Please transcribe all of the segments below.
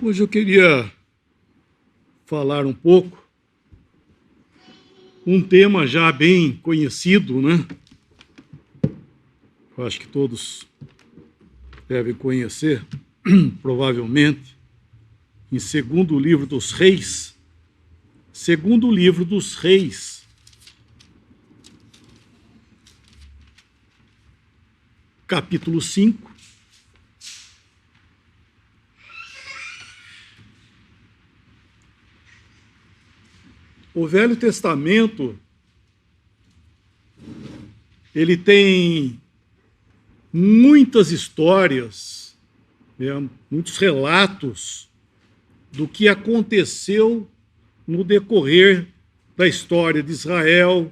Hoje eu queria falar um pouco, um tema já bem conhecido, né? Eu acho que todos devem conhecer, provavelmente, em segundo livro dos Reis, capítulo 5, o Velho Testamento, ele tem muitas histórias, muitos relatos do que aconteceu no decorrer da história de Israel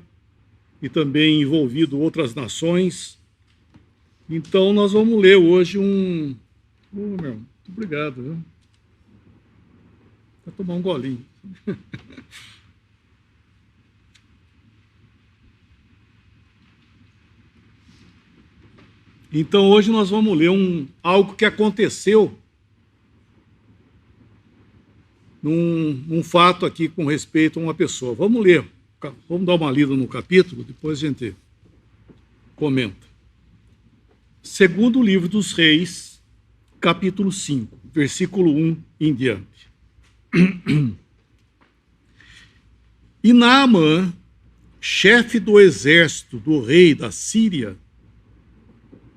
e também envolvido outras nações. Então, nós vamos ler hoje muito obrigado, viu? Vou tomar um golinho. Então, hoje nós vamos ler algo que aconteceu num fato aqui com respeito a uma pessoa. Vamos ler, vamos dar uma lida no capítulo, depois a gente comenta. Segundo livro dos Reis, capítulo 5, versículo 1 em diante. E Naamã, chefe do exército do rei da Síria,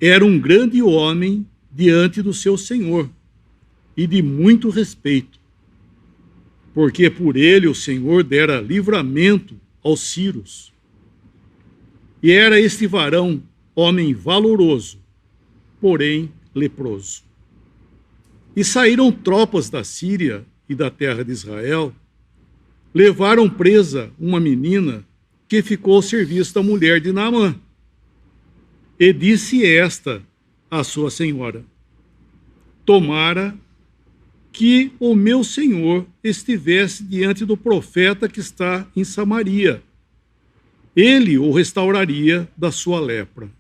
era um grande homem diante do seu senhor e de muito respeito, porque por ele o Senhor dera livramento aos sírios. E era este varão homem valoroso, porém leproso. E saíram tropas da Síria e da terra de Israel, levaram presa uma menina que ficou ao serviço da mulher de Naamã. E disse esta à sua senhora: tomara que o meu senhor estivesse diante do profeta que está em Samaria. Ele o restauraria da sua lepra.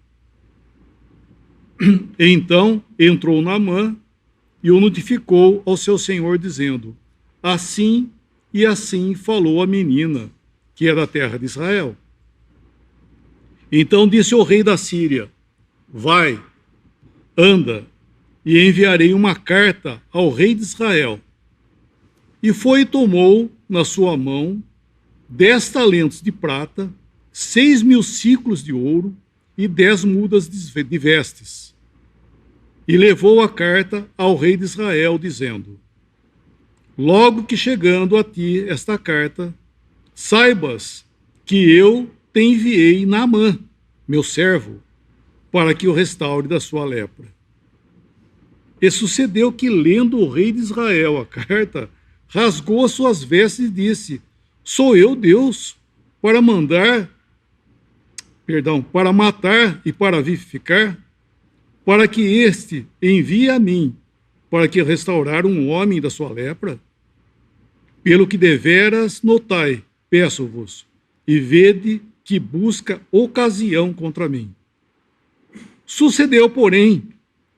Então entrou Naamã e o notificou ao seu senhor, dizendo: assim e assim falou a menina, que é da terra de Israel. Então disse o rei da Síria: vai, anda, e enviarei uma carta ao rei de Israel. E foi e tomou na sua mão 10 talentos de prata, 6.000 siclos de ouro e 10 mudas de vestes. E levou a carta ao rei de Israel, dizendo: logo que chegando a ti esta carta, saibas que eu te enviei Naamã, meu servo, para que o restaure da sua lepra. E sucedeu que, lendo o rei de Israel a carta, rasgou as suas vestes e disse: sou eu Deus para matar e para vivificar, para que este envie a mim, para que restaurar um homem da sua lepra? Pelo que deveras notai, peço-vos, e vede que busca ocasião contra mim. Sucedeu, porém,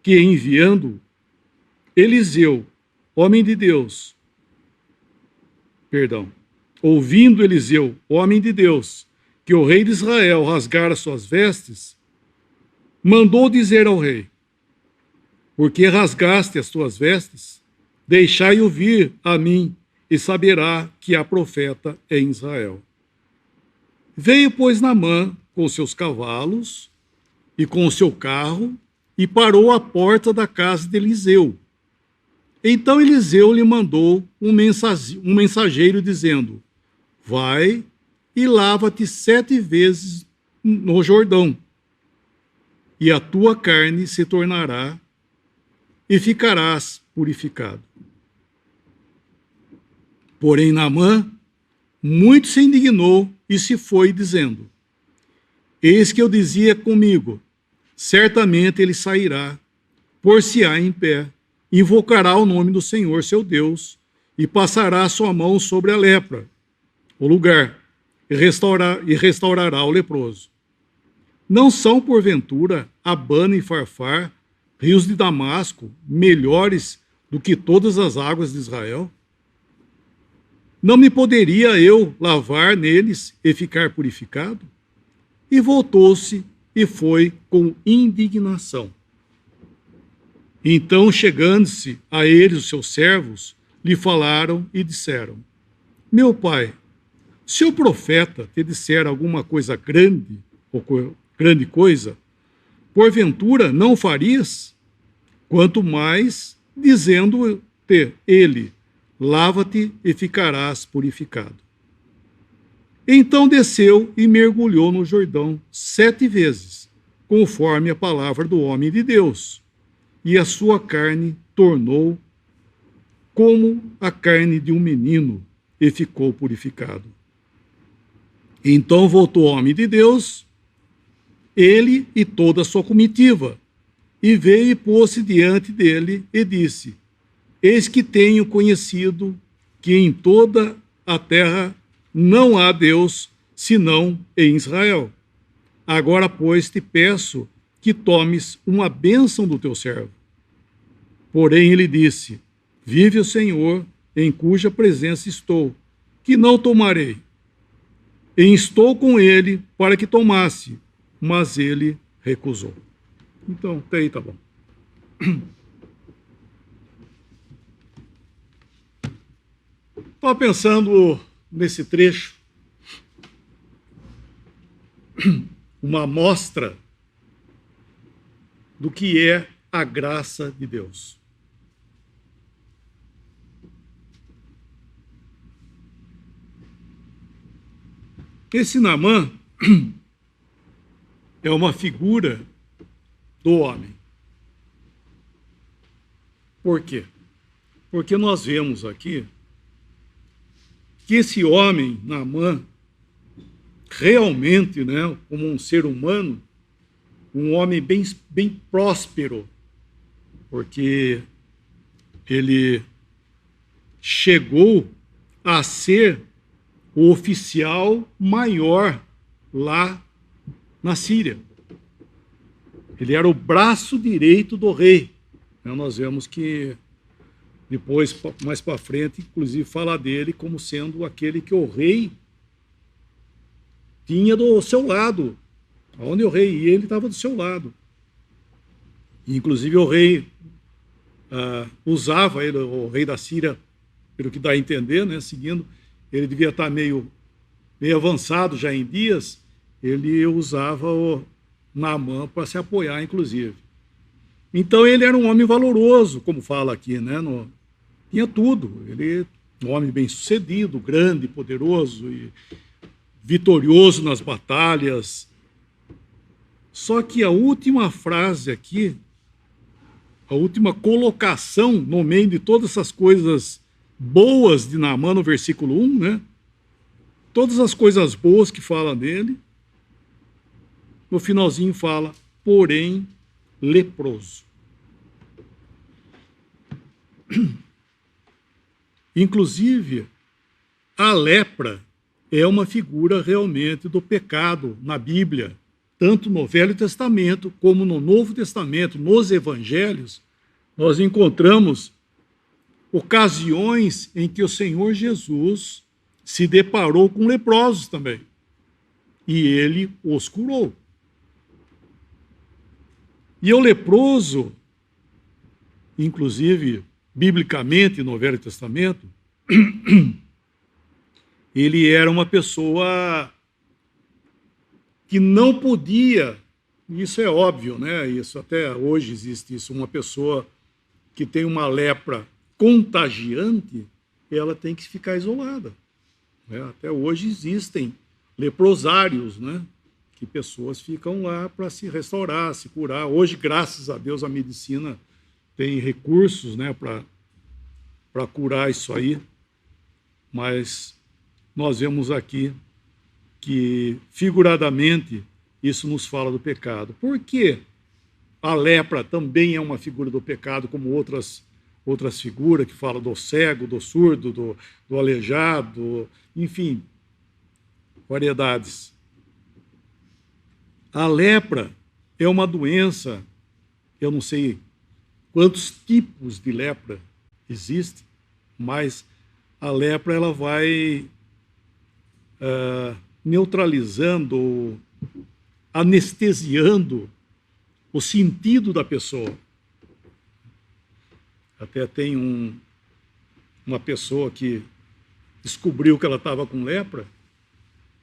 que enviando Eliseu, homem de Deus, ouvindo Eliseu, homem de Deus, que o rei de Israel rasgara suas vestes, mandou dizer ao rei: por que rasgaste as tuas vestes? Deixai-o vir a mim, e saberá que há profeta em Israel. Veio, pois, Naamã com seus cavalos e com o seu carro, e parou à porta da casa de Eliseu. Então Eliseu lhe mandou um mensageiro, dizendo: vai e lava-te 7 vezes no Jordão, e a tua carne se tornará, e ficarás purificado. Porém Naamã muito se indignou e se foi, dizendo: eis que eu dizia comigo, certamente ele sairá, por-se-á em pé, invocará o nome do Senhor seu Deus, e passará a sua mão sobre a lepra, o lugar, e restaurará o leproso. Não são, porventura, Abana e Farfar, rios de Damasco, melhores do que todas as águas de Israel? Não me poderia eu lavar neles e ficar purificado? E voltou-se e foi com indignação. Então, chegando-se a eles os seus servos, lhe falaram e disseram: Meu pai, se o profeta te disser alguma coisa grande, ou grande coisa, porventura não o farias? Quanto mais dizendo-te ele: lava-te e ficarás purificado. Então desceu e mergulhou no Jordão 7 vezes, conforme a palavra do homem de Deus, e a sua carne tornou como a carne de um menino, e ficou purificado. Então voltou o homem de Deus, ele e toda a sua comitiva, e veio e pôs-se diante dele e disse: Eis que tenho conhecido que em toda a terra não há Deus senão em Israel. Agora, pois, te peço que tomes uma bênção do teu servo. Porém ele disse: Vive o Senhor, em cuja presença estou, que não tomarei. E instou com ele para que tomasse, mas ele recusou. Então, até aí tá bom. Estava pensando nesse trecho, uma amostra do que é a graça de Deus. Esse Naamã é uma figura do homem. Por quê? Porque nós vemos aqui que esse homem, Naamã, realmente, né, como um ser humano, um homem bem próspero, porque ele chegou a ser o oficial maior lá na Síria. Ele era o braço direito do rei. Nós vemos que depois, mais para frente, inclusive fala dele como sendo aquele que o rei tinha do seu lado. Onde o rei ia, ele estava do seu lado. E, inclusive o rei usava ele, o rei da Síria, pelo que dá a entender, né, seguindo, ele devia estar meio avançado já em dias, ele usava o Naamã para se apoiar, inclusive. Então ele era um homem valoroso, como fala aqui, né? Tinha tudo. Ele um homem bem-sucedido, grande, poderoso e vitorioso nas batalhas. Só que a última frase aqui, a última colocação no meio de todas essas coisas boas de Naamã, no versículo 1, né? Todas as coisas boas que fala dele, no finalzinho fala, porém, leproso. Inclusive, a lepra é uma figura realmente do pecado na Bíblia, tanto no Velho Testamento como no Novo Testamento, nos Evangelhos, nós encontramos ocasiões em que o Senhor Jesus se deparou com leprosos também, e ele os curou. E o leproso, inclusive, biblicamente, no Velho Testamento, ele era uma pessoa que não podia, isso é óbvio, né? Isso até hoje existe isso, uma pessoa que tem uma lepra contagiante, ela tem que ficar isolada. Né? Até hoje existem leprosários, né? Que pessoas ficam lá para se restaurar, se curar. Hoje, graças a Deus, a medicina tem recursos, né, para curar isso aí, mas nós vemos aqui que, figuradamente, isso nos fala do pecado. Por que a lepra também é uma figura do pecado, como outras figuras que falam do cego, do surdo, do aleijado, enfim, variedades. A lepra é uma doença, eu não sei quantos tipos de lepra existe, mas a lepra ela vai neutralizando, anestesiando o sentido da pessoa. Até tem uma pessoa que descobriu que ela estava com lepra,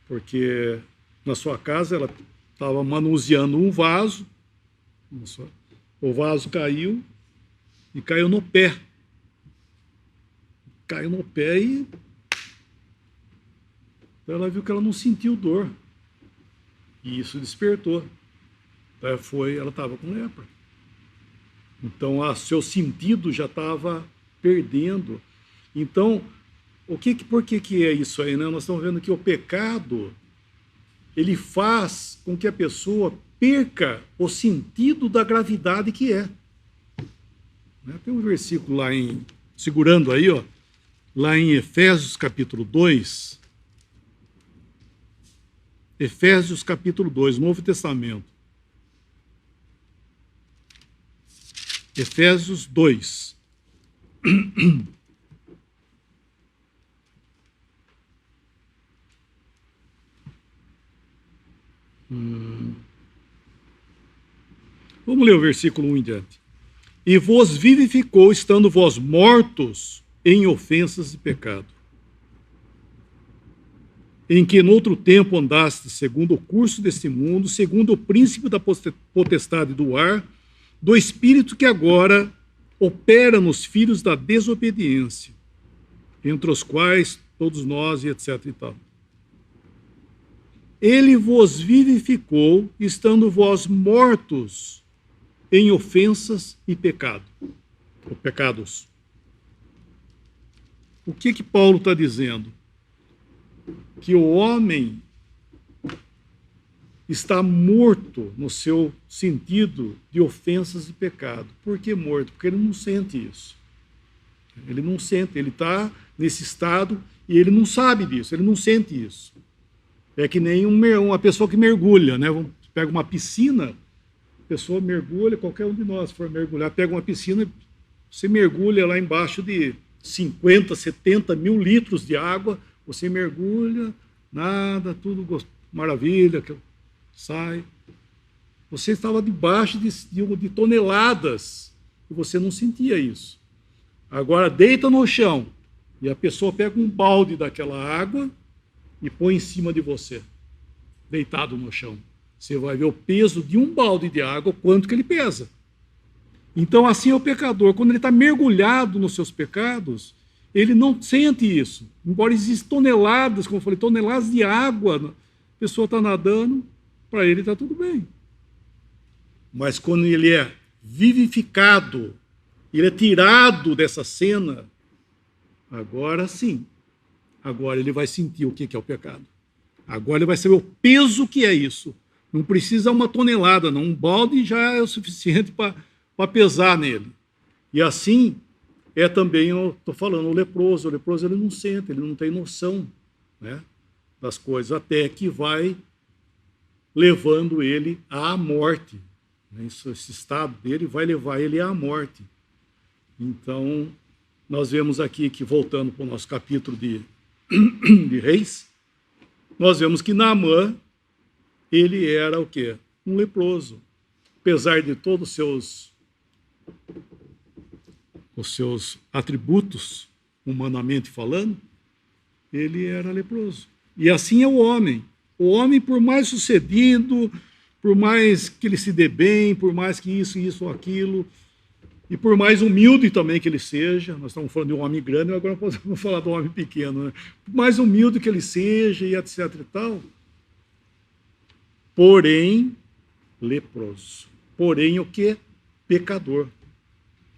porque na sua casa ela estava manuseando um vaso, o vaso caiu e caiu no pé. Caiu no pé e ela viu que ela não sentiu dor. E isso despertou. Ela estava com lepra. Então, seu sentido já estava perdendo. Então, por que é isso aí, né? Nós estamos vendo que o pecado, ele faz com que a pessoa perca o sentido da gravidade que é. Tem um versículo lá segurando aí, ó, lá em Efésios capítulo 2. Efésios capítulo 2, Novo Testamento. Efésios 2. Vamos ler o versículo 1 em diante. E vos vivificou, estando vós mortos em ofensas e pecado, em que noutro tempo andaste segundo o curso deste mundo, segundo o príncipe da potestade do ar, do espírito que agora opera nos filhos da desobediência, entre os quais todos nós e etc e tal. Ele vos vivificou, estando vós mortos em ofensas e pecados. O que Paulo está dizendo? Que o homem está morto no seu sentido de ofensas e pecado. Por que morto? Porque ele não sente isso. Ele não sente, ele está nesse estado e ele não sabe disso, ele não sente isso. É que nem uma pessoa que mergulha, né? Pega uma piscina, a pessoa mergulha, qualquer um de nós for mergulhar, pega uma piscina, você mergulha lá embaixo de 50, 70 mil litros de água, você mergulha, nada, tudo maravilha, sai. Você estava debaixo de toneladas e você não sentia isso. Agora deita no chão e a pessoa pega um balde daquela água e põe em cima de você, deitado no chão. Você vai ver o peso de um balde de água, quanto que ele pesa. Então, assim é o pecador. Quando ele está mergulhado nos seus pecados, ele não sente isso. Embora existam toneladas, como eu falei, toneladas de água, a pessoa está nadando, para ele está tudo bem. Mas quando ele é vivificado, ele é tirado dessa cena, agora sim. Agora ele vai sentir o que é o pecado. Agora ele vai saber o peso que é isso. Não precisa uma tonelada, não. Um balde já é o suficiente para pesar nele. E assim é também, eu estou falando, o leproso. O leproso ele não sente, ele não tem noção, né, das coisas, até que vai levando ele à morte. Esse estado dele vai levar ele à morte. Então, nós vemos aqui que, voltando para o nosso capítulo de Reis, nós vemos que Naamã, ele era o quê? Um leproso. Apesar de todos os seus atributos, humanamente falando, ele era leproso. E assim é o homem. O homem, por mais sucedido, por mais que ele se dê bem, por mais que isso ou aquilo, e por mais humilde também que ele seja, nós estamos falando de um homem grande, agora vamos falar de um homem pequeno, né? Por mais humilde que ele seja, e etc e tal, porém, leproso. Porém, o quê? Pecador.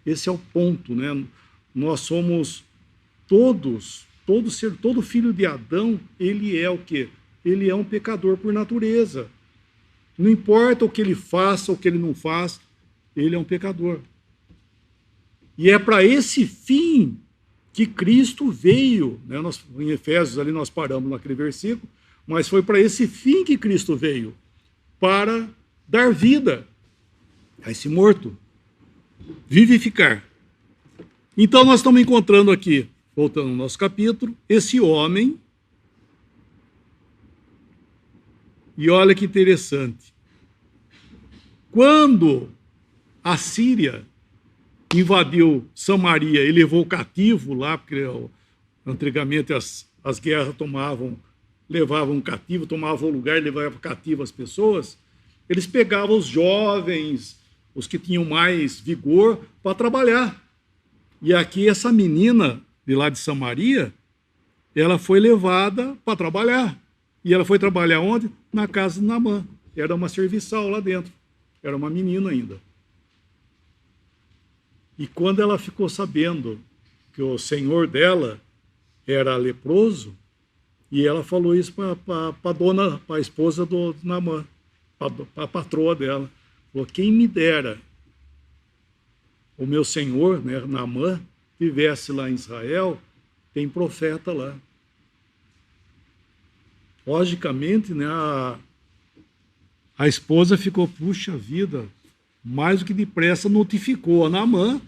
Esse é o ponto, né? Nós somos todo filho de Adão, ele é o quê? Ele é um pecador por natureza. Não importa o que ele faça ou o que ele não faz, ele é um pecador. E é para esse fim que Cristo veio, né? Em Efésios ali nós paramos naquele versículo, mas foi para esse fim que Cristo veio, para dar vida a esse morto, vivificar. Então nós estamos encontrando aqui, voltando ao nosso capítulo, esse homem, e olha que interessante, quando a Síria invadiu Samaria e levou cativo lá, porque antigamente as guerras levavam cativo, tomavam o lugar e levavam cativo as pessoas, eles pegavam os jovens, os que tinham mais vigor, para trabalhar. E aqui essa menina de lá de Samaria, ela foi levada para trabalhar. E ela foi trabalhar onde? Na casa de Naamã. Era uma serviçal lá dentro. Era uma menina ainda. E quando ela ficou sabendo que o senhor dela era leproso, e ela falou isso para a esposa do Naamã, para a patroa dela. Falou, quem me dera o meu senhor, né, Naamã, vivesse lá em Israel, tem profeta lá. Logicamente, né, a esposa ficou, puxa vida, mais do que depressa notificou a Naamã,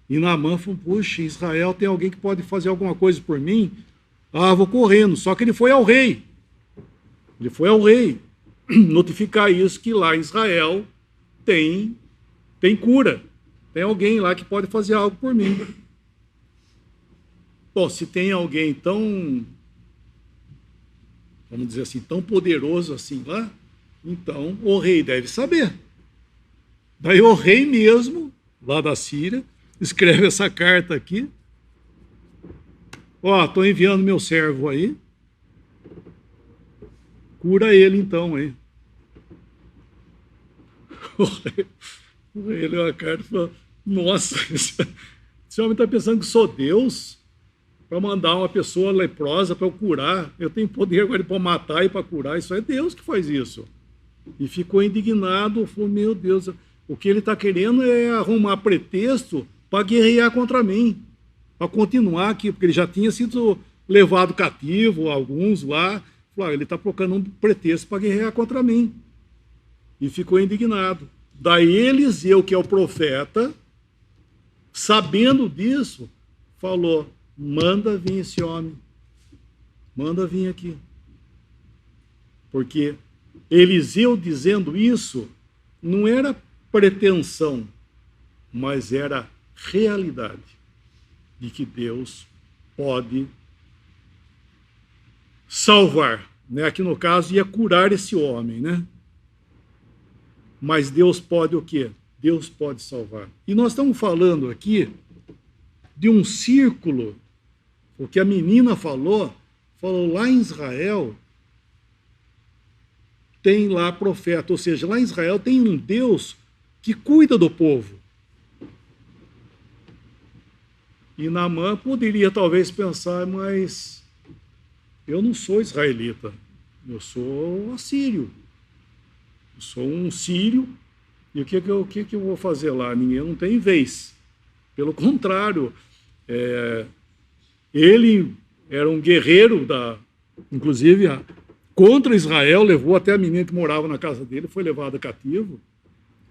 e Naamã falou, puxa, em Israel tem alguém que pode fazer alguma coisa por mim? Ah, vou correndo. Só que ele foi ao rei. Ele foi ao rei notificar isso, que lá em Israel tem cura. Tem alguém lá que pode fazer algo por mim. Bom, se tem alguém tão, vamos dizer assim, tão poderoso assim lá, então o rei deve saber. Daí o rei mesmo, lá da Síria, escreve essa carta aqui. Ó, estou enviando meu servo aí. Cura ele então, hein? O rei leu a carta e falou, nossa, esse homem está pensando que sou Deus para mandar uma pessoa leprosa para eu curar. Eu tenho poder agora para matar e para curar. Isso é Deus que faz isso. E ficou indignado, falou, meu Deus, o que ele está querendo é arrumar pretexto para guerrear contra mim, para continuar aqui, porque ele já tinha sido levado cativo, alguns lá. Falou, ele está procurando um pretexto para guerrear contra mim. E ficou indignado. Daí Eliseu, que é o profeta, sabendo disso, falou, manda vir esse homem, manda vir aqui. Porque Eliseu dizendo isso não era pretensão, mas era realidade de que Deus pode salvar, né? Aqui no caso ia curar esse homem, né? Mas Deus pode o quê? Deus pode salvar. E nós estamos falando aqui de um círculo, o que a menina falou lá em Israel tem lá profeta, ou seja, lá em Israel tem um Deus que cuida do povo. E Naamã poderia talvez pensar, mas eu não sou israelita, eu sou assírio. Eu sou um sírio, e o que eu vou fazer lá? Ninguém não tem vez. Pelo contrário, ele era um guerreiro, inclusive contra Israel, levou até a menina que morava na casa dele, foi levada cativo.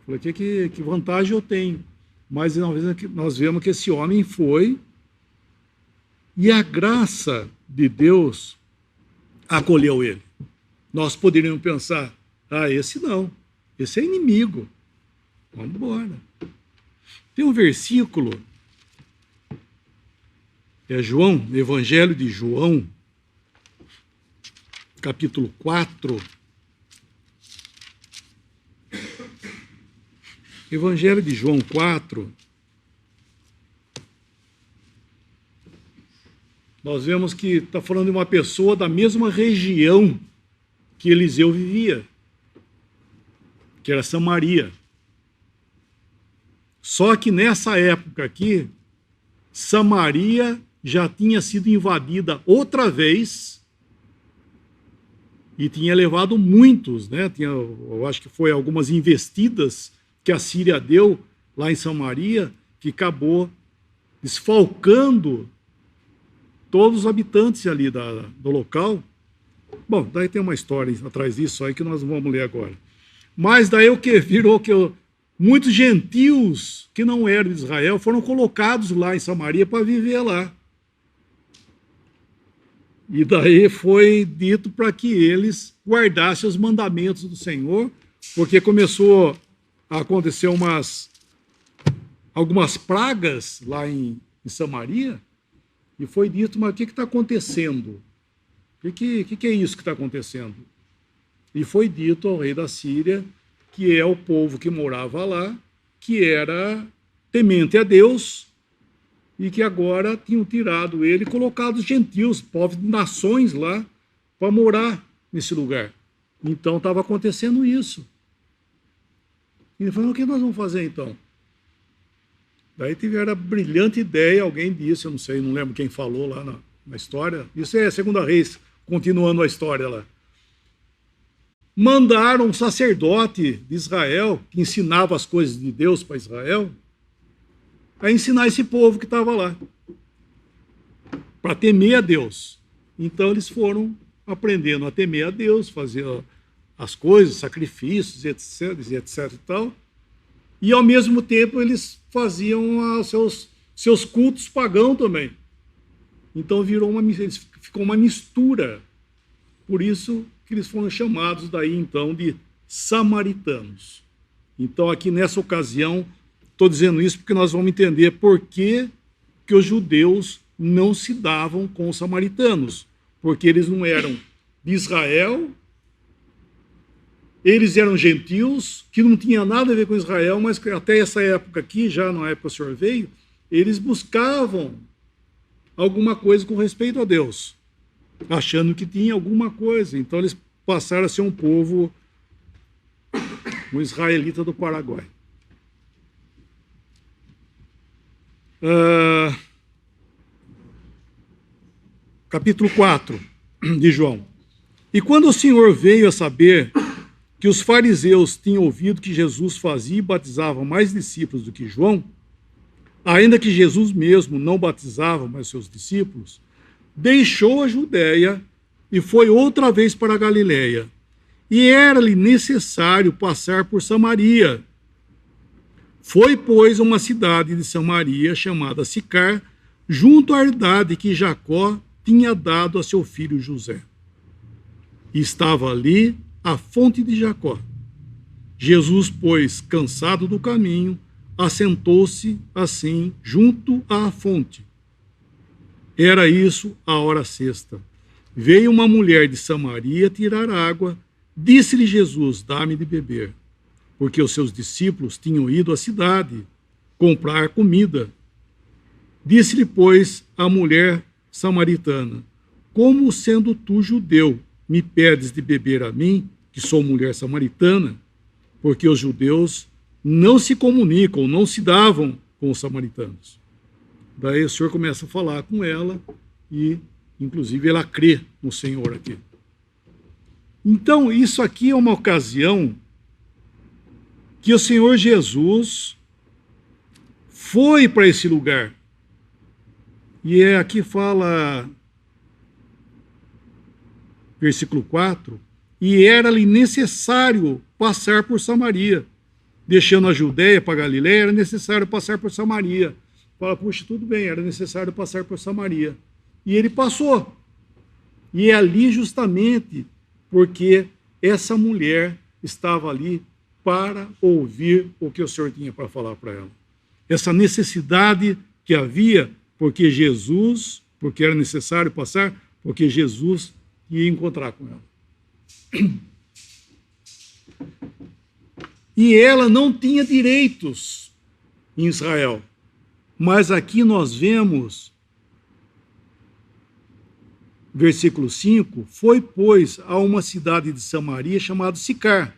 Falei, que vantagem eu tenho? Mas nós vemos que esse homem foi, e a graça de Deus acolheu ele. Nós poderíamos pensar, esse não, esse é inimigo, vamos embora. Tem um versículo, João, Evangelho de João, capítulo 4, Evangelho de João 4, nós vemos que está falando de uma pessoa da mesma região que Eliseu vivia, que era Samaria. Só que nessa época aqui, Samaria já tinha sido invadida outra vez e tinha levado muitos, né? Eu acho que foi algumas investidas que a Síria deu lá em Samaria, que acabou desfalcando todos os habitantes ali do local. Bom, daí tem uma história atrás disso aí que nós vamos ler agora. Mas daí o que? Virou que muitos gentios que não eram de Israel foram colocados lá em Samaria para viver lá. E daí foi dito para que eles guardassem os mandamentos do Senhor, porque começou a acontecer algumas pragas lá em Samaria, e foi dito, mas o que está acontecendo? O que é isso que está acontecendo? E foi dito ao rei da Síria, que é o povo que morava lá, que era temente a Deus, e que agora tinham tirado ele e colocado os gentios, povos de nações lá, para morar nesse lugar. Então estava acontecendo isso. E ele falou, o que nós vamos fazer então? Daí tiveram a brilhante ideia, alguém disse, eu não sei, não lembro quem falou lá na história, isso é a Segunda Reis, continuando a história lá. Mandaram um sacerdote de Israel, que ensinava as coisas de Deus para Israel, a ensinar esse povo que estava lá, para temer a Deus. Então eles foram aprendendo a temer a Deus, fazer as coisas, sacrifícios, etc e tal. E ao mesmo tempo eles faziam seus cultos pagãos também. Então ficou uma mistura. Por isso que eles foram chamados daí então de samaritanos. Então aqui nessa ocasião, estou dizendo isso porque nós vamos entender por que os judeus não se davam com os samaritanos. Porque eles não eram de Israel, eles eram gentios, que não tinha nada a ver com Israel, mas até essa época aqui, já na época que o senhor veio, eles buscavam alguma coisa com respeito a Deus, achando que tinha alguma coisa. Então eles passaram a ser um povo, um israelita do Paraguai. Capítulo 4 de João. E quando o Senhor veio a saber que os fariseus tinham ouvido que Jesus fazia e batizava mais discípulos do que João, ainda que Jesus mesmo não batizava mais seus discípulos, deixou a Judéia e foi outra vez para a Galiléia. E era-lhe necessário passar por Samaria. Foi, pois, a uma cidade de Samaria chamada Sicar, junto à herdade que Jacó tinha dado a seu filho José. E estava ali a fonte de Jacó. Jesus, pois, cansado do caminho, assentou-se assim junto à fonte. Era isso a hora sexta. Veio uma mulher de Samaria tirar água. Disse-lhe Jesus, dá-me de beber, porque os seus discípulos tinham ido à cidade comprar comida. Disse-lhe, pois, a mulher samaritana, como sendo tu judeu, me pedes de beber a mim, que sou mulher samaritana? Porque os judeus não se comunicam, não se davam com os samaritanos. Daí o Senhor começa a falar com ela e, inclusive, ela crê no Senhor aqui. Então, isso aqui é uma ocasião que o Senhor Jesus foi para esse lugar. E aqui fala, versículo 4, e era-lhe necessário passar por Samaria. Deixando a Judéia para a Galiléia, era necessário passar por Samaria. Fala, puxa, tudo bem, era necessário passar por Samaria. E ele passou. E é ali justamente porque essa mulher estava ali para ouvir o que o Senhor tinha para falar para ela. Essa necessidade que havia, porque era necessário passar, porque Jesus ia encontrar com ela. E ela não tinha direitos em Israel. Mas aqui nós vemos, versículo 5, foi, pois, a uma cidade de Samaria chamada Sicar,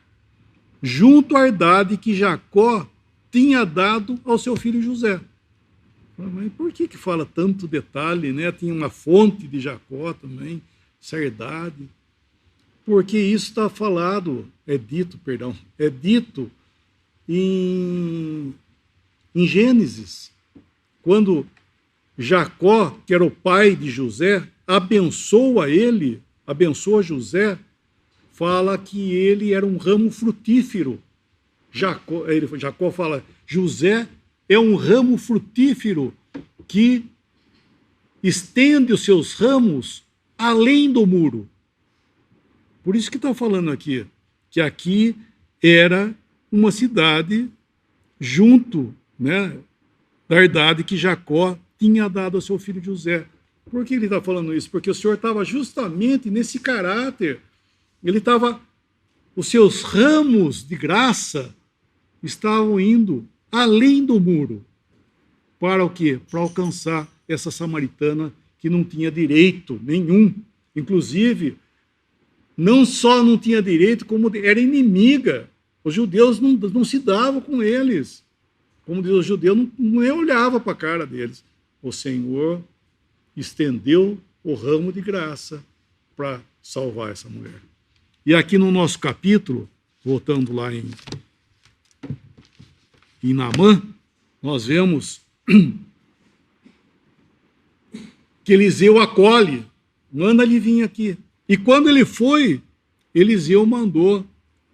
junto à herdade que Jacó tinha dado ao seu filho José. Mas por que fala tanto detalhe, né? Tinha uma fonte de Jacó também, essa herdade. Porque isso está falado, é dito em Gênesis, quando Jacó, que era o pai de José, abençoa José, fala que ele era um ramo frutífero Jacó fala, José é um ramo frutífero que estende os seus ramos além do muro. Por isso que está falando aqui, que aqui era uma cidade junto, né, da herdade que Jacó tinha dado ao seu filho José. Por que ele está falando isso? Porque o Senhor estava justamente nesse caráter. Os seus ramos de graça estavam indo além do muro. Para o quê? Para alcançar essa samaritana que não tinha direito nenhum. Inclusive, não só não tinha direito, como era inimiga. Os judeus não se davam com eles. Como diz o judeu, não olhava para a cara deles. O Senhor estendeu o ramo de graça para salvar essa mulher. E aqui no nosso capítulo, voltando lá em Naamã, nós vemos que Eliseu acolhe, manda ele vir aqui. E quando ele foi, Eliseu mandou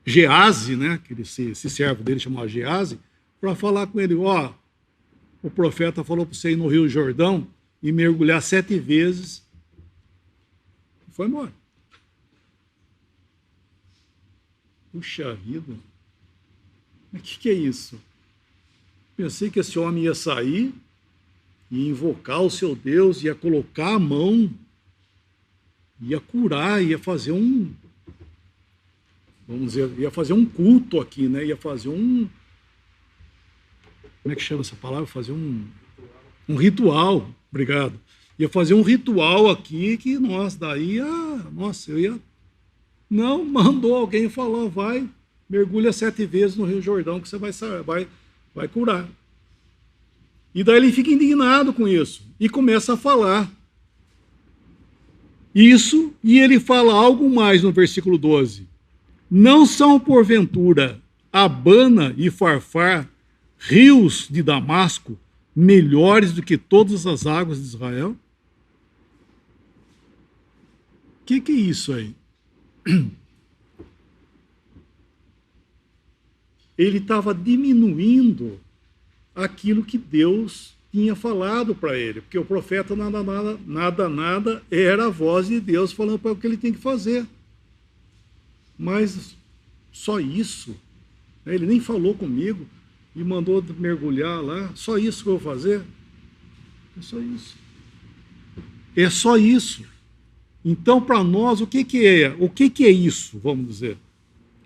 Geazi, né, que esse servo dele chamava Geazi, para falar com ele, o profeta falou para você ir no Rio Jordão e mergulhar 7 vezes. E foi embora. Puxa vida. Mas o que é isso? Pensei que esse homem ia sair e invocar o seu Deus, ia colocar a mão, ia curar, ia fazer ia fazer um culto aqui, né? Ia fazer como é que chama essa palavra? Fazer um ritual. Obrigado. Ia fazer um ritual aqui que, eu ia... Não, mandou alguém e falou, vai, mergulha 7 vezes no Rio Jordão que você vai curar. E daí ele fica indignado com isso e começa a falar isso, e ele fala algo mais no versículo 12. Não são, porventura, Abana e Farfar, rios de Damasco, melhores do que todas as águas de Israel? O que é isso aí? Ele estava diminuindo aquilo que Deus tinha falado para ele, porque o profeta nada era a voz de Deus falando para o que ele tem que fazer. Mas só isso, ele nem falou comigo e mandou mergulhar lá, só isso que eu vou fazer? É só isso. É só isso. Então, para nós, o que é? O que é isso, vamos dizer?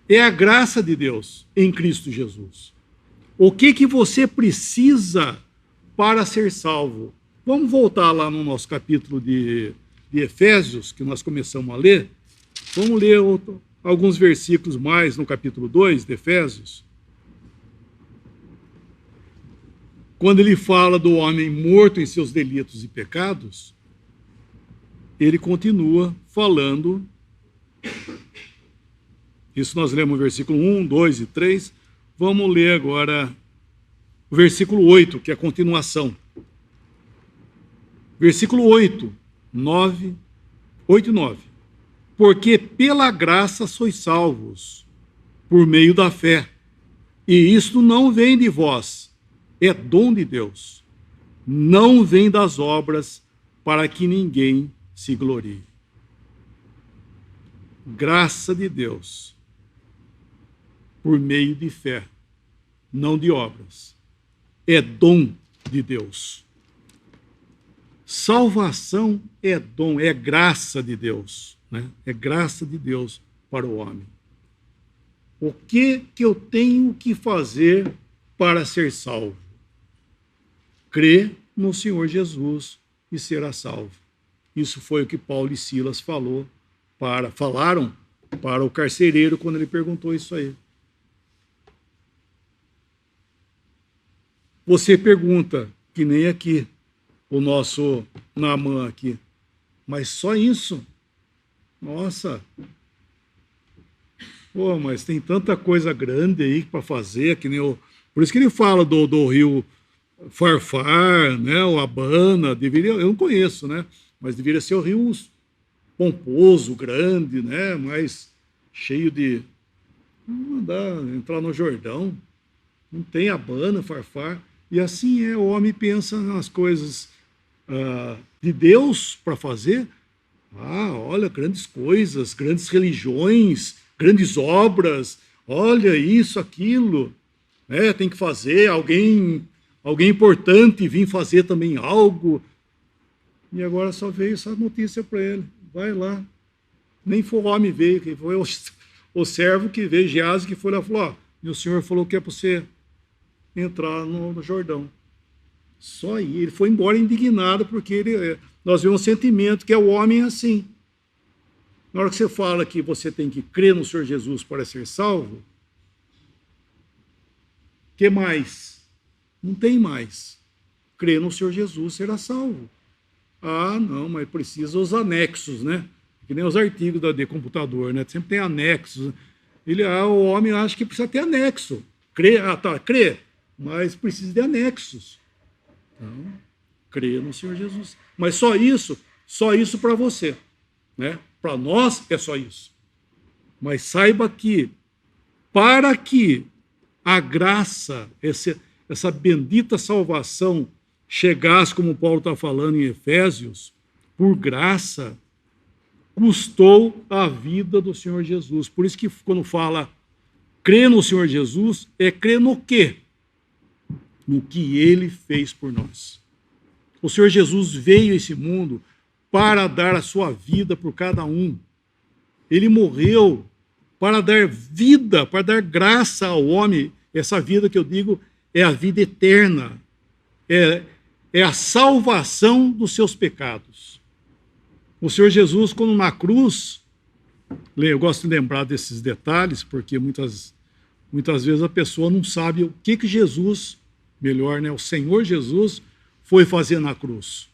É a graça de Deus em Cristo Jesus. O que você precisa para ser salvo? Vamos voltar lá no nosso capítulo de Efésios, que nós começamos a ler. Vamos ler alguns versículos mais no capítulo 2 de Efésios. Quando ele fala do homem morto em seus delitos e pecados, ele continua falando. Isso nós lemos o versículo 1, 2 e 3. Vamos ler agora o versículo 8, que é a continuação. Versículo 8 e 9. Porque pela graça sois salvos, por meio da fé. E isto não vem de vós, é dom de Deus. Não vem das obras, para que ninguém se glorie. Graça de Deus, por meio de fé, não de obras. É dom de Deus. Salvação é dom, é graça de Deus, né? É graça de Deus para o homem. O que eu tenho que fazer para ser salvo? Crer no Senhor Jesus e será salvo. Isso foi o que Paulo e Silas falaram para o carcereiro quando ele perguntou isso aí. Você pergunta, que nem aqui, o nosso Naamã aqui, mas só isso? Nossa! Pô, mas tem tanta coisa grande aí para fazer, que nem por isso que ele fala do rio Farfar, né, o Abana, eu não conheço, né, mas deveria ser o rio pomposo, grande, né, mais cheio de Vamos mandar entrar no Jordão, não tem Abana, Farfar. E assim é, o homem pensa nas coisas de Deus para fazer. Ah, olha, grandes coisas, grandes religiões, grandes obras, olha isso, aquilo, né? Tem que fazer, alguém importante vir fazer também algo. E agora só veio essa notícia para ele. Vai lá. Nem foi o homem veio, que foi o servo que veio, Geazi, que foi lá e falou, ó, e o senhor falou que é para você entrar no Jordão. Só aí. Ele foi embora indignado, porque nós vemos um sentimento que é o homem assim. Na hora que você fala que você tem que crer no Senhor Jesus para ser salvo, o que mais? Não tem mais. Crer no Senhor Jesus será salvo. Ah, não, mas precisa os anexos, né? Que nem os artigos de computador, né? Sempre tem anexos. O homem acha que precisa ter anexo. Crê, mas precisa de anexos. Então, crê no Senhor Jesus. Mas só isso para você, né? Para nós é só isso. Mas saiba que, para que a graça, essa bendita salvação chegasse, como Paulo está falando em Efésios, por graça, custou a vida do Senhor Jesus. Por isso que quando fala crer no Senhor Jesus, é crer no quê? No que Ele fez por nós. O Senhor Jesus veio a esse mundo para dar a sua vida por cada um. Ele morreu para dar vida, para dar graça ao homem. Essa vida que eu digo é a vida eterna. É a salvação dos seus pecados. O Senhor Jesus, quando na cruz, eu gosto de lembrar desses detalhes, porque muitas vezes a pessoa não sabe o que Jesus, melhor, né, o Senhor Jesus, foi fazer na cruz.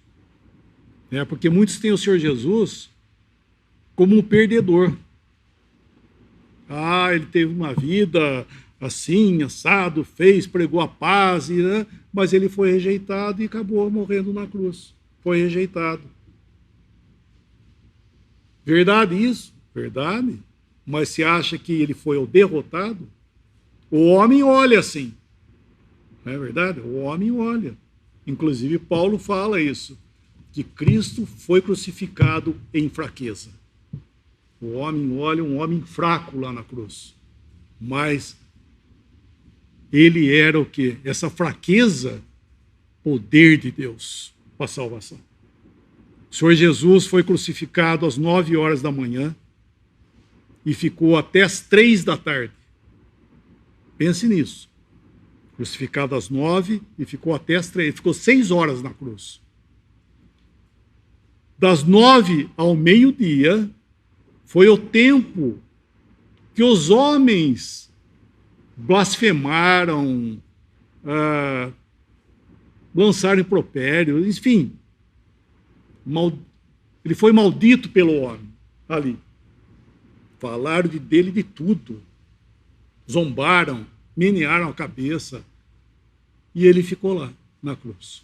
Porque muitos têm o Senhor Jesus como um perdedor. Ah, ele teve uma vida assim, assado, pregou a paz, né? Mas ele foi rejeitado e acabou morrendo na cruz. Foi rejeitado. Verdade isso? Verdade. Mas se acha que ele foi o derrotado? O homem olha assim. Não é verdade? O homem olha. Inclusive, Paulo fala isso, que Cristo foi crucificado em fraqueza. O homem olha um homem fraco lá na cruz. Mas ele era o quê? Essa fraqueza, poder de Deus para a salvação. O Senhor Jesus foi crucificado às 9 horas da manhã e ficou até às 3 da tarde. Pense nisso. Crucificado às 9 e ficou até às 3. Ele ficou 6 horas na cruz. Das 9 ao meio-dia foi o tempo que os homens blasfemaram, lançaram impropérios, enfim. Ele foi maldito pelo homem ali. Falaram dele de tudo. Zombaram, menearam a cabeça. E ele ficou lá, na cruz.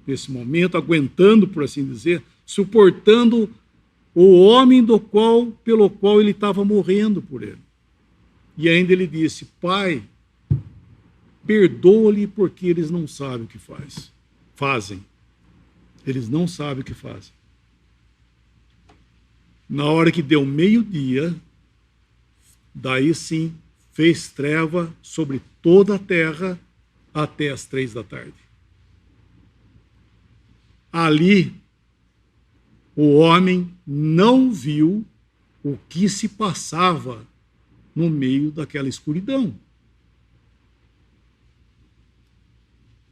Nesse momento, aguentando, por assim dizer, suportando o homem pelo qual ele estava morrendo por ele. E ainda ele disse, Pai, perdoa-lhe porque eles não sabem o que fazem. Eles não sabem o que fazem. Na hora que deu meio-dia, daí sim, fez treva sobre toda a terra até as 3 da tarde. Ali, o homem não viu o que se passava no meio daquela escuridão.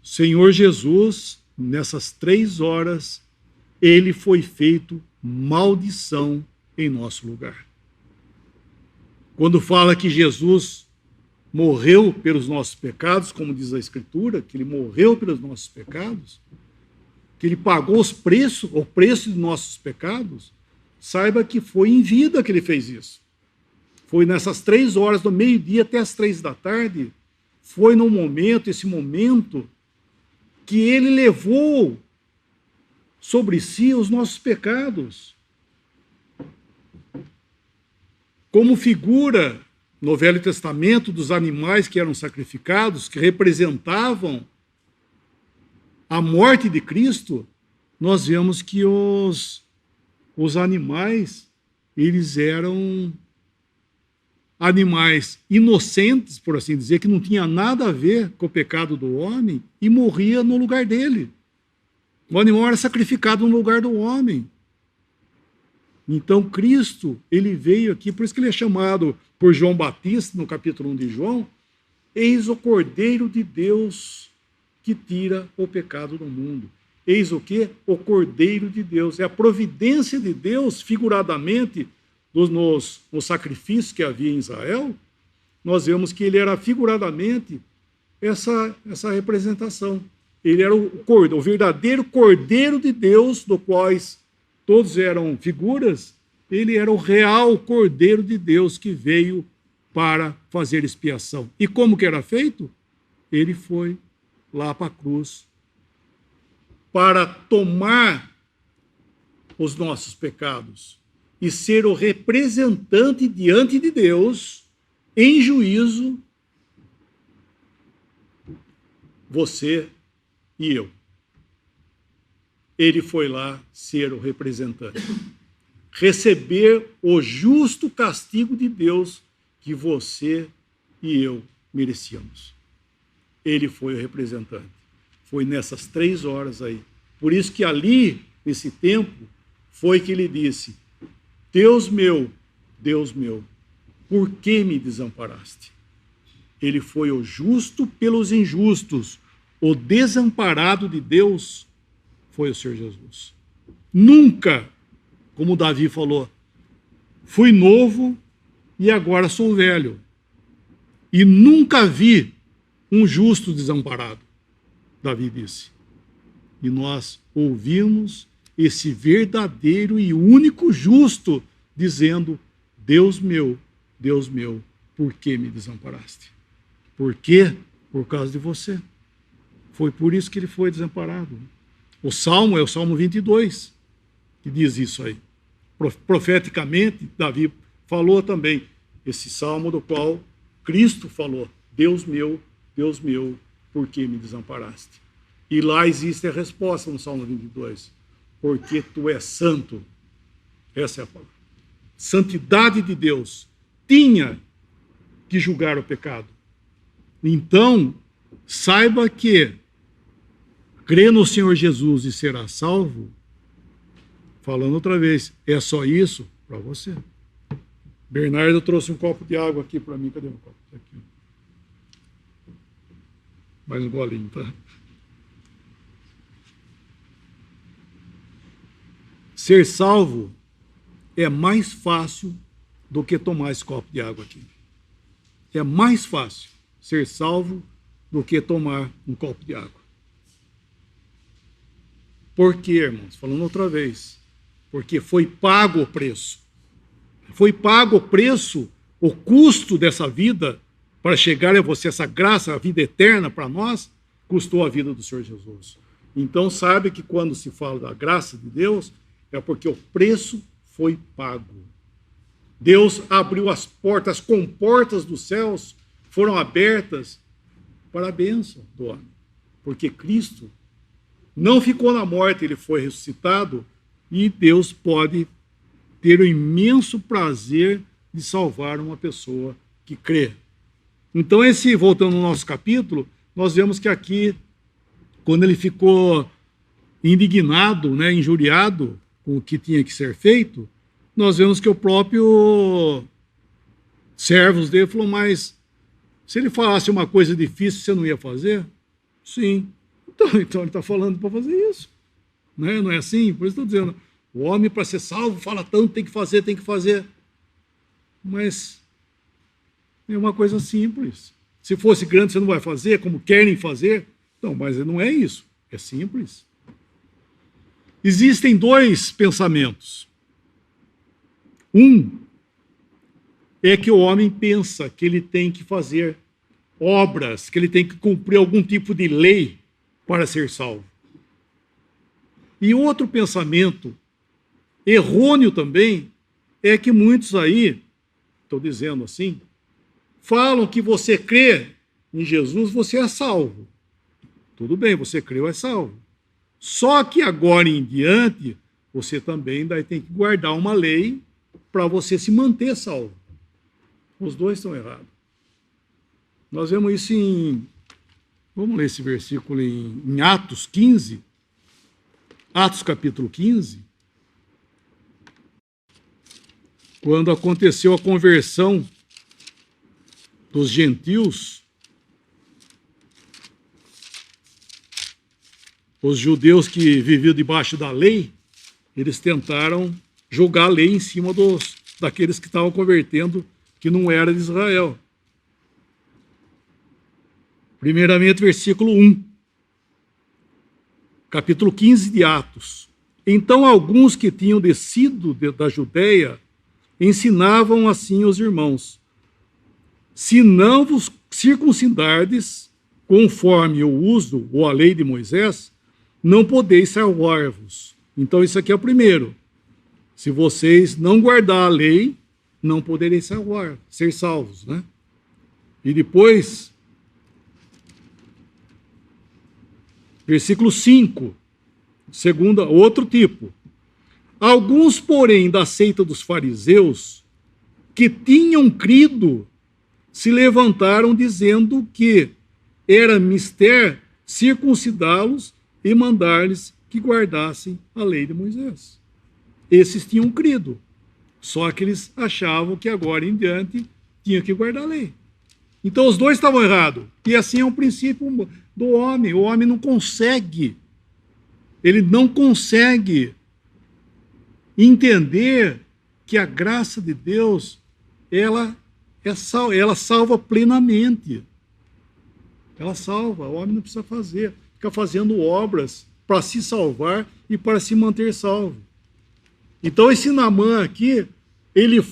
Senhor Jesus, nessas 3 horas, ele foi feito maldição em nosso lugar. Quando fala que Jesus morreu pelos nossos pecados, como diz a Escritura, que ele morreu pelos nossos pecados, que ele pagou o preço de nossos pecados, saiba que foi em vida que ele fez isso. Foi nessas 3 horas do meio-dia até as 3 da tarde, foi esse momento, que ele levou sobre si os nossos pecados. Como figura, no Velho Testamento, dos animais que eram sacrificados, que representavam a morte de Cristo, nós vemos que os animais, eles eram animais inocentes, por assim dizer, que não tinha nada a ver com o pecado do homem e morria no lugar dele. O animal era sacrificado no lugar do homem. Então Cristo, ele veio aqui, por isso que ele é chamado por João Batista, no capítulo 1 de João, eis o Cordeiro de Deus que tira o pecado do mundo. Eis o quê? O Cordeiro de Deus. É a providência de Deus, figuradamente, nos sacrifícios que havia em Israel, nós vemos que ele era figuradamente essa representação. Ele era o verdadeiro Cordeiro de Deus, do quais todos eram figuras. Ele era o real Cordeiro de Deus que veio para fazer expiação. E como que era feito? Ele foi lá para a cruz para tomar os nossos pecados e ser o representante diante de Deus em juízo, você e eu. Ele foi lá ser o representante, receber o justo castigo de Deus que você e eu merecíamos. Ele foi o representante. Foi nessas 3 horas aí. Por isso que ali, nesse tempo, foi que ele disse: Deus meu, por que me desamparaste? Ele foi o justo pelos injustos. O desamparado de Deus foi o Senhor Jesus. Nunca, como Davi falou, fui novo e agora sou velho. E nunca vi um justo desamparado, Davi disse. E nós ouvimos esse verdadeiro e único justo dizendo: Deus meu, por que me desamparaste? Por quê? Por causa de você. Foi por isso que ele foi desamparado. O Salmo é o Salmo 22, que diz isso aí. Profeticamente, Davi falou também esse salmo do qual Cristo falou: Deus meu, por que me desamparaste? E lá existe a resposta no Salmo 22. Porque tu és santo. Essa é a palavra. Santidade de Deus tinha que julgar o pecado. Então, saiba que crê no Senhor Jesus e será salvo. Falando outra vez, é só isso para você. Bernardo trouxe um copo de água aqui para mim. Cadê o copo? Aqui. Mais um golinho, tá? Ser salvo é mais fácil do que tomar esse copo de água aqui. É mais fácil ser salvo do que tomar um copo de água. Por quê, irmãos? Falando outra vez. Porque foi pago o preço. Foi pago o preço, o custo dessa vida para chegar a você, essa graça, a vida eterna para nós, custou a vida do Senhor Jesus. Então, sabe que quando se fala da graça de Deus, é porque o preço foi pago. Deus abriu as portas, as comportas dos céus foram abertas para a bênção do homem. Porque Cristo não ficou na morte, ele foi ressuscitado, e Deus pode ter o imenso prazer de salvar uma pessoa que crê. Então, voltando ao nosso capítulo, nós vemos que aqui, quando ele ficou indignado, né, injuriado com o que tinha que ser feito, nós vemos que o próprio servos dele falou: mas se ele falasse uma coisa difícil, você não ia fazer? Sim. Então ele está falando para fazer isso. Né? Não é assim? Por isso estou dizendo, o homem, para ser salvo, fala tanto, tem que fazer. Mas é uma coisa simples. Se fosse grande, você não vai fazer, como querem fazer. Então, mas não é isso. É simples. Existem 2 pensamentos. Um é que o homem pensa que ele tem que fazer obras, que ele tem que cumprir algum tipo de lei para ser salvo. E outro pensamento, errôneo também, é que muitos aí, estou dizendo assim, falam que você crê em Jesus, você é salvo. Tudo bem, você creu, é salvo. Só que agora em diante, você também tem que guardar uma lei para você se manter salvo. Os dois estão errados. Nós vemos isso em... Vamos ler esse versículo em Atos 15. Atos capítulo 15. Quando aconteceu a conversão dos gentios, os judeus que viviam debaixo da lei, eles tentaram jogar a lei em cima daqueles que estavam convertendo, que não era de Israel. Primeiramente, versículo 1, capítulo 15 de Atos. Então, alguns que tinham descido da Judeia ensinavam assim os irmãos: se não vos circuncidardes conforme o uso ou a lei de Moisés, não podeis salvar-vos. Então, isso aqui é o primeiro. Se vocês não guardar a lei, não podereis ser salvos, né? E depois, versículo 5, outro tipo. Alguns, porém, da seita dos fariseus, que tinham crido, se levantaram dizendo que era mister circuncidá-los e mandar-lhes que guardassem a lei de Moisés. Esses tinham crido, só que eles achavam que agora em diante tinham que guardar a lei. Então os dois estavam errados. E assim é um princípio do homem. O homem não consegue, ele não consegue entender que a graça de Deus, ela salva plenamente. Ela salva, o homem não precisa ficar fazendo obras para se salvar e para se manter salvo. Então esse Naamã aqui, ele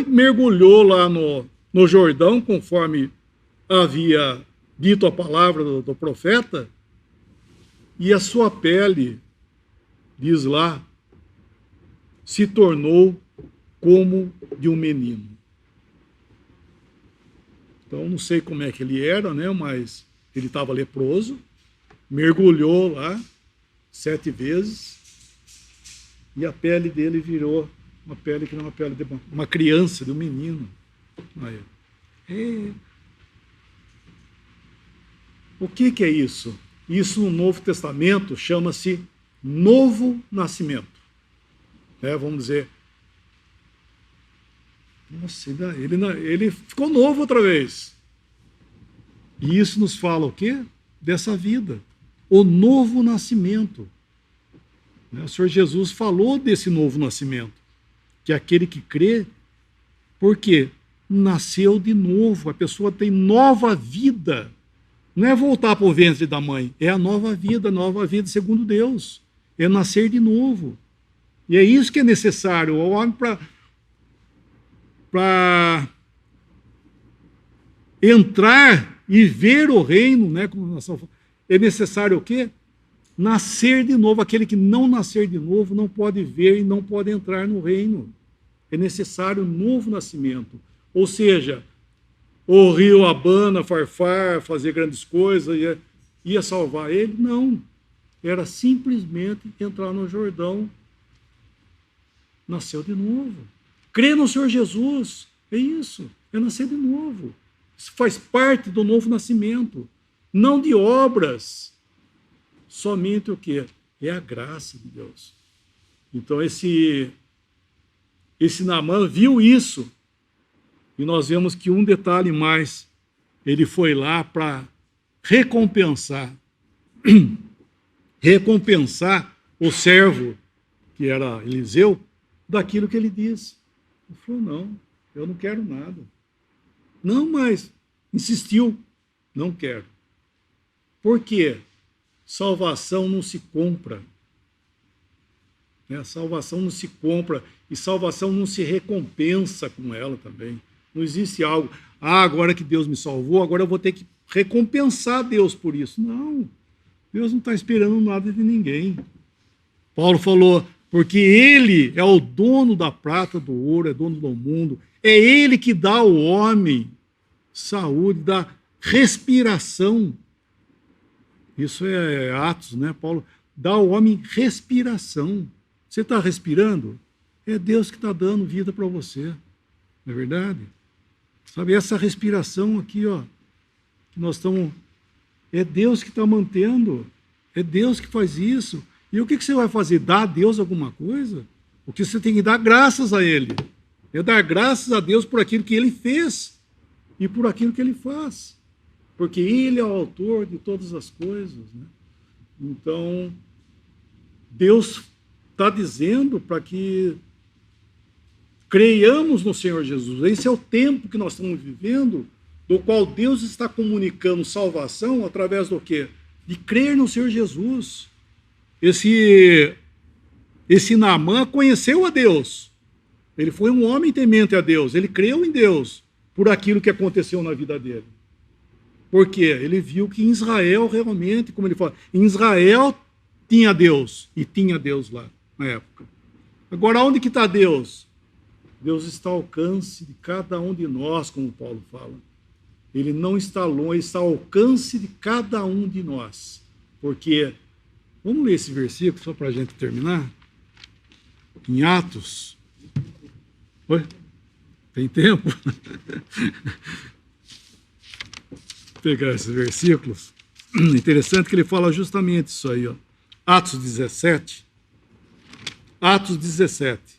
mergulhou lá no Jordão, conforme havia dito a palavra do profeta, e a sua pele, diz lá, se tornou como de um menino. Então, não sei como é que ele era, né? Mas ele estava leproso, mergulhou lá 7 vezes, e a pele dele virou uma pele que não é uma pele de uma criança, de um menino. Aí. O que é isso? Isso no Novo Testamento chama-se novo nascimento. Vamos dizer, nossa, ele ficou novo outra vez. E isso nos fala o quê? Dessa vida. O novo nascimento. O Senhor Jesus falou desse novo nascimento. Que é aquele que crê, porque nasceu de novo. A pessoa tem nova vida. Não é voltar para o ventre da mãe. É a nova vida segundo Deus. É nascer de novo. E é isso que é necessário. O homem para entrar e ver o reino, né? É necessário o quê? Nascer de novo. Aquele que não nascer de novo não pode ver e não pode entrar no reino. É necessário um novo nascimento. Ou seja, o rio Abana, farfar, fazer grandes coisas, ia salvar ele? Não. Era simplesmente entrar no Jordão. Nasceu de novo. Crê no Senhor Jesus. É isso. É nascer de novo. Isso faz parte do novo nascimento. Não de obras. Somente o quê? É a graça de Deus. Então esse Naamã viu isso. E nós vemos que um detalhe mais. Ele foi lá para recompensar o servo, que era Eliseu, daquilo que ele disse. Ele falou, não, eu não quero nada. Não, mas insistiu, não quero. Por quê? Salvação não se compra. Salvação não se compra e salvação não se recompensa com ela também. Não existe algo, agora que Deus me salvou, agora eu vou ter que recompensar Deus por isso. Não, Deus não está esperando nada de ninguém. Paulo falou, porque ele é o dono da prata, do ouro, é dono do mundo. É ele que dá ao homem saúde, dá respiração. Isso é Atos, né? Paulo dá ao homem respiração. Você está respirando? É Deus que está dando vida para você. Não é verdade? Sabe, essa respiração aqui, ó, que nós estamos... É Deus que está mantendo. É Deus que faz isso. E o que você vai fazer? Dar a Deus alguma coisa? O que você tem que dar graças a Ele. É dar graças a Deus por aquilo que Ele fez e por aquilo que Ele faz. Porque Ele é o autor de todas as coisas, né? Então, Deus está dizendo para que creiamos no Senhor Jesus. Esse é o tempo que nós estamos vivendo, do qual Deus está comunicando salvação através do quê? De crer no Senhor Jesus. Esse Naamã conheceu a Deus. Ele foi um homem temente a Deus. Ele creu em Deus por aquilo que aconteceu na vida dele. Por quê? Ele viu que em Israel realmente, como ele fala, em Israel tinha Deus, e tinha Deus lá na época. Agora, onde que está Deus? Deus está ao alcance de cada um de nós, como Paulo fala. Ele não está longe, ele está ao alcance de cada um de nós. Porque, vamos ler esse versículo só para a gente terminar? Em Atos. Oi? Tem tempo? Vou pegar esses versículos. Interessante que ele fala justamente isso aí, ó. Atos 17. Atos 17.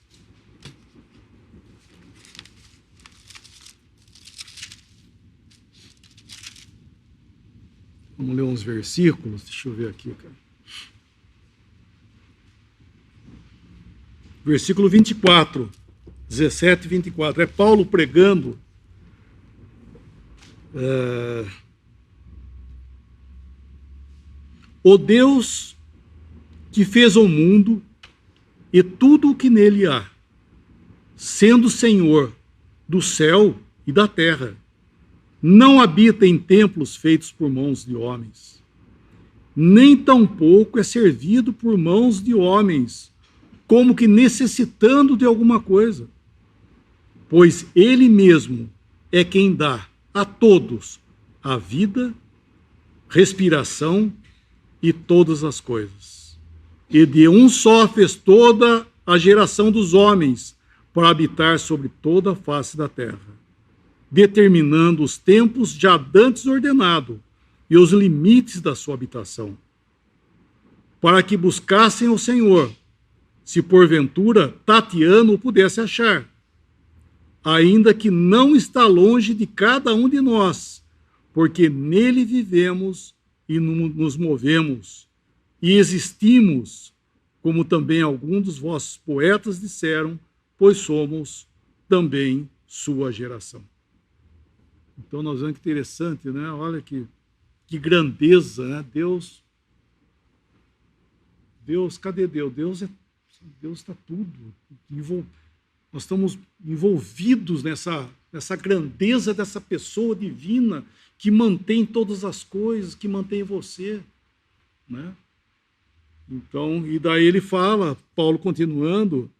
Vamos ler uns versículos. Deixa eu ver aqui, cara. Versículo 24. 17 e 24. É Paulo pregando. O Deus que fez o mundo e tudo o que nele há, sendo Senhor do céu e da terra, não habita em templos feitos por mãos de homens, nem tampouco é servido por mãos de homens, como que necessitando de alguma coisa, pois ele mesmo é quem dá a todos a vida, respiração e todas as coisas. E de um só fez toda a geração dos homens para habitar sobre toda a face da terra, determinando os tempos já dantes ordenado e os limites da sua habitação, para que buscassem o Senhor, se porventura tateando o pudesse achar, ainda que não está longe de cada um de nós, porque nele vivemos e nos movemos, e existimos, como também alguns dos vossos poetas disseram, pois somos também sua geração. Então nós vemos que interessante, né? Olha que grandeza, né? Deus, cadê Deus? Deus está tudo. Nós estamos envolvidos nessa grandeza dessa pessoa divina que mantém todas as coisas, que mantém você, né? Então, e daí ele fala, Paulo continuando,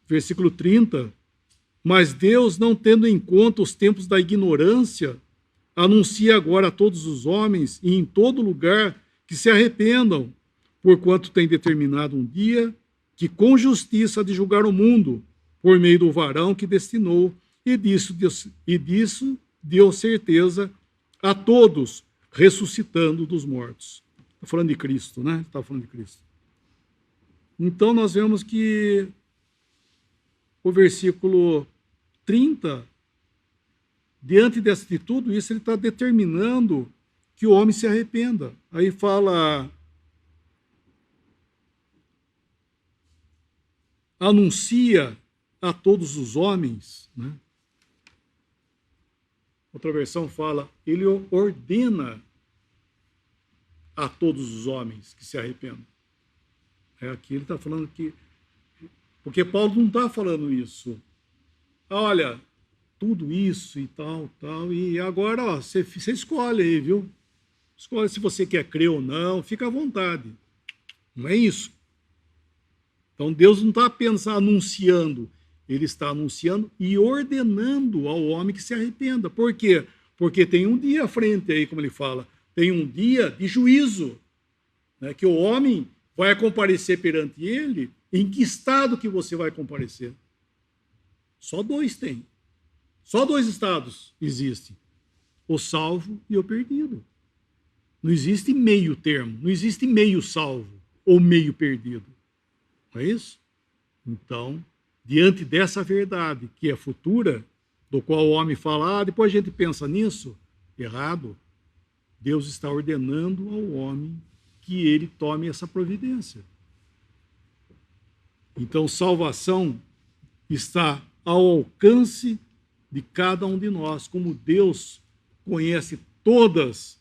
versículo 30, mas Deus, não tendo em conta os tempos da ignorância, anuncia agora a todos os homens e em todo lugar que se arrependam, porquanto tem determinado um dia que com justiça há de julgar o mundo, por meio do varão que destinou, e disso deu certeza a todos, ressuscitando dos mortos. Está falando de Cristo, né? Está falando de Cristo. Então nós vemos que o versículo 30, diante de tudo isso, ele está determinando que o homem se arrependa. Aí fala, anuncia a todos os homens, né? Outra versão fala, ele ordena a todos os homens que se arrependam. Aqui ele está falando que... Porque Paulo não está falando isso. Olha, tudo isso e tal, e agora ó, você escolhe aí, viu? Escolhe se você quer crer ou não, fica à vontade. Não é isso. Então Deus não está apenas anunciando, Ele está anunciando e ordenando ao homem que se arrependa. Por quê? Porque tem um dia à frente aí, como ele fala, tem um dia de juízo, né, que o homem vai comparecer perante ele. Em que estado que você vai comparecer? Só dois tem. Só dois estados existem: o salvo e o perdido. Não existe meio termo, não existe meio salvo ou meio perdido. Não é isso? Então, diante dessa verdade que é futura, do qual o homem fala, depois a gente pensa nisso, errado. Deus está ordenando ao homem que ele tome essa providência. Então, salvação está ao alcance de cada um de nós, como Deus conhece todas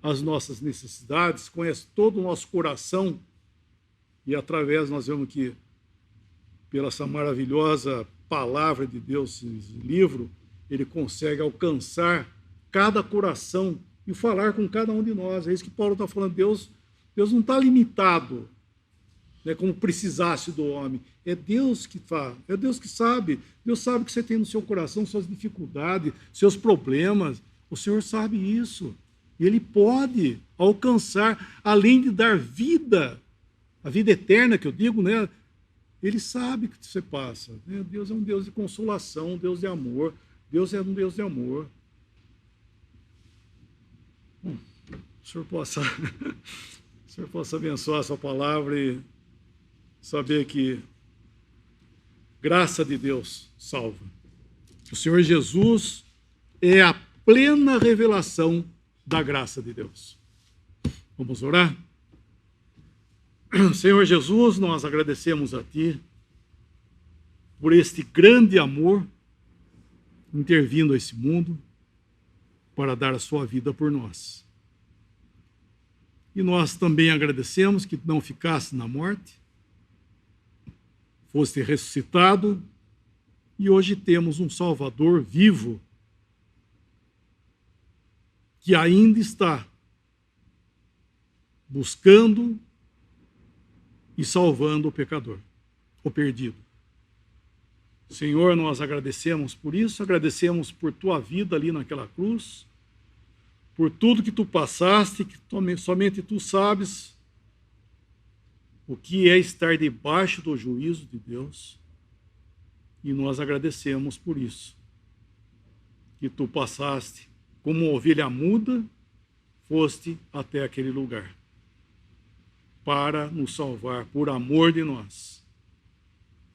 as nossas necessidades, conhece todo o nosso coração, e através, nós vemos que, pela essa maravilhosa palavra de Deus, esse livro, ele consegue alcançar cada coração e falar com cada um de nós. É isso que Paulo está falando. Deus não está limitado, né, como precisasse do homem. É Deus que faz, é Deus que sabe. Deus sabe o que você tem no seu coração, suas dificuldades, seus problemas. O Senhor sabe isso. E Ele pode alcançar, além de dar vida, a vida eterna que eu digo, né? Ele sabe o que você passa. Né? Deus é um Deus de consolação, um Deus de amor. Deus é um Deus de amor. Bom, o Senhor possa abençoar a sua palavra e saber que graça de Deus salva. O Senhor Jesus é a plena revelação da graça de Deus. Vamos orar? Senhor Jesus, nós agradecemos a Ti por este grande amor intervindo a esse mundo para dar a sua vida por nós. E nós também agradecemos que não ficasse na morte, fosse ressuscitado, e hoje temos um Salvador vivo que ainda está buscando e salvando o pecador, o perdido. Senhor, nós agradecemos por isso, agradecemos por tua vida ali naquela cruz, por tudo que tu passaste, que somente tu sabes o que é estar debaixo do juízo de Deus, e nós agradecemos por isso, que tu passaste como uma ovelha muda, foste até aquele lugar, para nos salvar por amor de nós.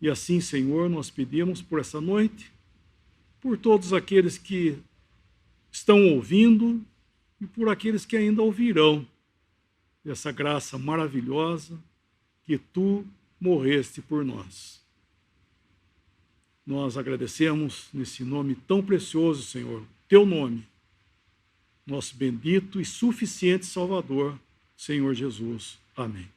E assim, Senhor, nós pedimos por essa noite, por todos aqueles que estão ouvindo e por aqueles que ainda ouvirão essa graça maravilhosa que tu morreste por nós. Nós agradecemos nesse nome tão precioso, Senhor, teu nome, nosso bendito e suficiente Salvador, Senhor Jesus. Amém.